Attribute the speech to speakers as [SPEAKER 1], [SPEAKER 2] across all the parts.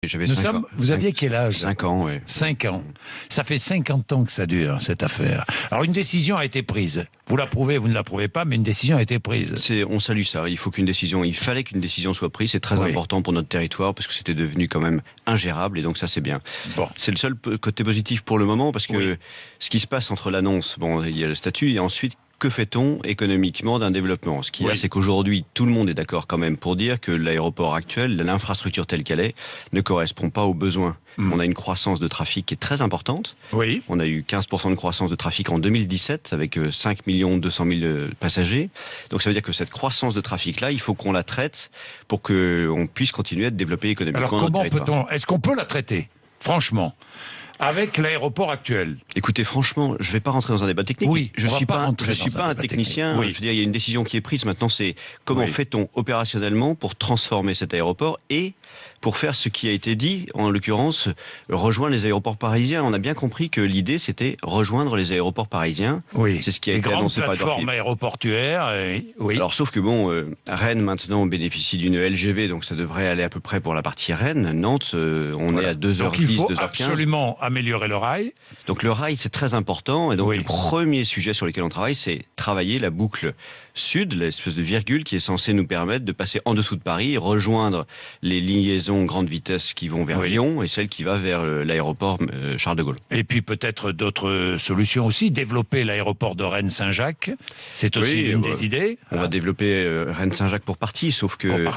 [SPEAKER 1] J'avais 5 ans.
[SPEAKER 2] Vous aviez quel âge?
[SPEAKER 1] 5 ans, oui.
[SPEAKER 2] 5 ans. Ça fait 50 ans que ça dure, cette affaire. Alors, une décision a été prise. Vous l'approuvez, vous ne l'approuvez pas, mais une décision a été prise.
[SPEAKER 1] On salue ça. Il fallait qu'une décision soit prise. C'est très important pour notre territoire parce que c'était devenu quand même ingérable et donc ça c'est bien.
[SPEAKER 2] Bon.
[SPEAKER 1] C'est le seul côté positif pour le moment parce que ce qui se passe entre l'annonce, il y a le statut et ensuite que fait-on économiquement d'un développement? Ce qu'il y a, c'est qu'aujourd'hui, tout le monde est d'accord quand même pour dire que l'aéroport actuel, l'infrastructure telle qu'elle est, ne correspond pas aux besoins. On a une croissance de trafic qui est très importante.
[SPEAKER 2] Oui.
[SPEAKER 1] On a eu 15% de croissance de trafic en 2017 avec 5 200 000 passagers. Donc ça veut dire que cette croissance de trafic-là, il faut qu'on la traite pour qu'on puisse continuer à développer économiquement.
[SPEAKER 2] Alors comment peut-on? Est-ce qu'on peut la traiter? Franchement. Avec l'aéroport actuel.
[SPEAKER 1] Écoutez, franchement, je vais pas rentrer dans un débat technique.
[SPEAKER 2] Oui,
[SPEAKER 1] je suis pas un technicien.
[SPEAKER 2] Oui.
[SPEAKER 1] Je veux dire, il y a une décision qui est prise. Maintenant, c'est comment fait-on opérationnellement pour transformer cet aéroport et pour faire ce qui a été dit, en l'occurrence, rejoindre les aéroports parisiens. On a bien compris que l'idée, c'était rejoindre les aéroports parisiens.
[SPEAKER 2] Oui.
[SPEAKER 1] C'est ce qui a été annoncé par
[SPEAKER 2] les grandes plateformes aéroportuaires. Oui.
[SPEAKER 1] Alors, sauf que Rennes maintenant bénéficie d'une LGV, donc ça devrait aller à peu près pour la partie Rennes. Nantes, on est à 2h10, 2h15.
[SPEAKER 2] Il faut absolument améliorer le rail.
[SPEAKER 1] Donc le rail, c'est très important. Et donc le premier sujet sur lequel on travaille, c'est travailler la boucle sud, l'espèce de virgule qui est censée nous permettre de passer en dessous de Paris, rejoindre les liaisons grande vitesse qui vont vers Lyon et celle qui va vers l'aéroport Charles de Gaulle.
[SPEAKER 2] Et puis peut-être d'autres solutions aussi. Développer l'aéroport de Rennes-Saint-Jacques, c'est aussi une des idées.
[SPEAKER 1] On va développer Rennes-Saint-Jacques pour partie, sauf que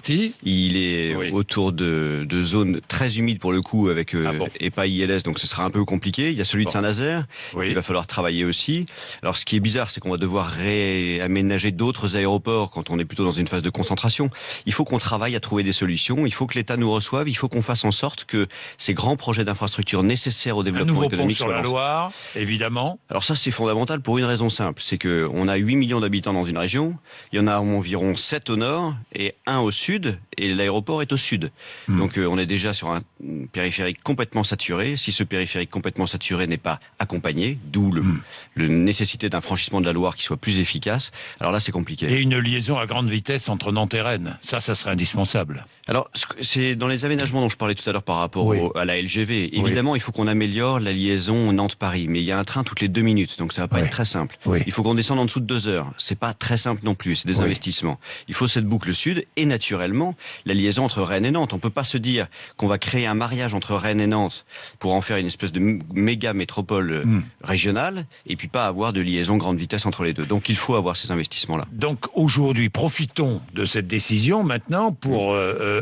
[SPEAKER 1] il est autour de zones très humides pour le coup avec EPA ILS, donc ce sera un peu compliqué. Il y a celui de Saint-Nazaire, il va falloir travailler aussi. Alors ce qui est bizarre, c'est qu'on va devoir réaménager d'autres aéroports quand on est plutôt dans une phase de concentration. Il faut qu'on travaille à trouver des solutions, il faut que l'État nous reçoive, il faut qu'on fasse en sorte que ces grands projets d'infrastructure nécessaires au développement économique soient lancés.
[SPEAKER 2] Un nouveau pont sur la Loire, évidemment.
[SPEAKER 1] Alors ça, c'est fondamental pour une raison simple, c'est que on a 8 millions d'habitants dans une région, il y en a environ 7 au nord et 1 au sud, et l'aéroport est au sud. Donc on est déjà sur un périphérique complètement saturé. Si ce périphérique complètement saturé n'est pas accompagné, d'où le nécessité d'un franchissement de la Loire qui soit plus efficace, alors là c'est compliqué.
[SPEAKER 2] Et une liaison à grande vitesse entre Nantes et Rennes, ça serait indispensable.
[SPEAKER 1] Alors c'est dans les aménagements dont je parlais tout à l'heure par rapport à la LGV. Évidemment, il faut qu'on améliore la liaison Nantes-Paris, mais il y a un train toutes les 2 minutes, donc ça va pas être très simple. Il faut qu'on descende en dessous de 2 heures. C'est pas très simple non plus, c'est des investissements. Il faut cette boucle sud et naturellement la liaison entre Rennes et Nantes. On peut pas se dire qu'on va créer un mariage entre Rennes et Nantes pour en faire une espèce de méga métropole régionale et puis pas avoir de liaison grande vitesse entre les deux. Donc il faut avoir ces investissements-là.
[SPEAKER 2] Donc aujourd'hui, profitons de cette décision maintenant pour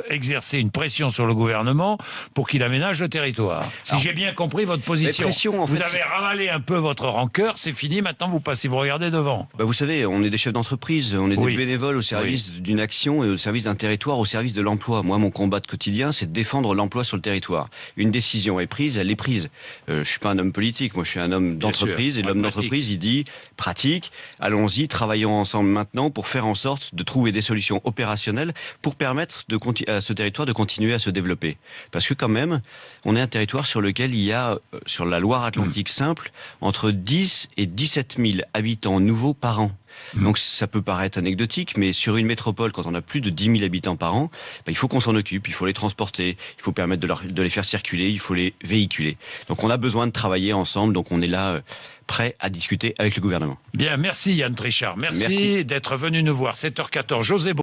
[SPEAKER 2] exercer une pression sur le gouvernement pour qu'il aménage le territoire. Si j'ai bien compris votre position, vous avez ravalé un peu votre rancœur, c'est fini, maintenant vous regardez devant.
[SPEAKER 1] Vous savez, on est des chefs d'entreprise, on est des bénévoles au service d'une action et au service d'un territoire, au service de l'emploi. Moi, mon combat de quotidien, c'est de défendre l'emploi sur le territoire. Une décision est prise, elle est prise. Je suis pas un homme politique, moi je suis un homme d'entreprise et l'homme d'entreprise, il dit pratique, allons-y, travaillons ensemble maintenant pour faire en sorte de trouver des solutions opérationnelles pour permettre à ce territoire de continuer à se développer. Parce que quand même, on est un territoire sur lequel il y a, sur la Loire-Atlantique simple, entre 10 et 17 000 habitants nouveaux par an. Donc ça peut paraître anecdotique, mais sur une métropole, quand on a plus de 10 000 habitants par an, il faut qu'on s'en occupe, il faut les transporter, il faut permettre de les faire circuler, il faut les véhiculer. Donc on a besoin de travailler ensemble, donc on est là prêt à discuter avec le gouvernement.
[SPEAKER 2] Bien, merci Yann Trichard, merci. D'être venu nous voir. 7h14, José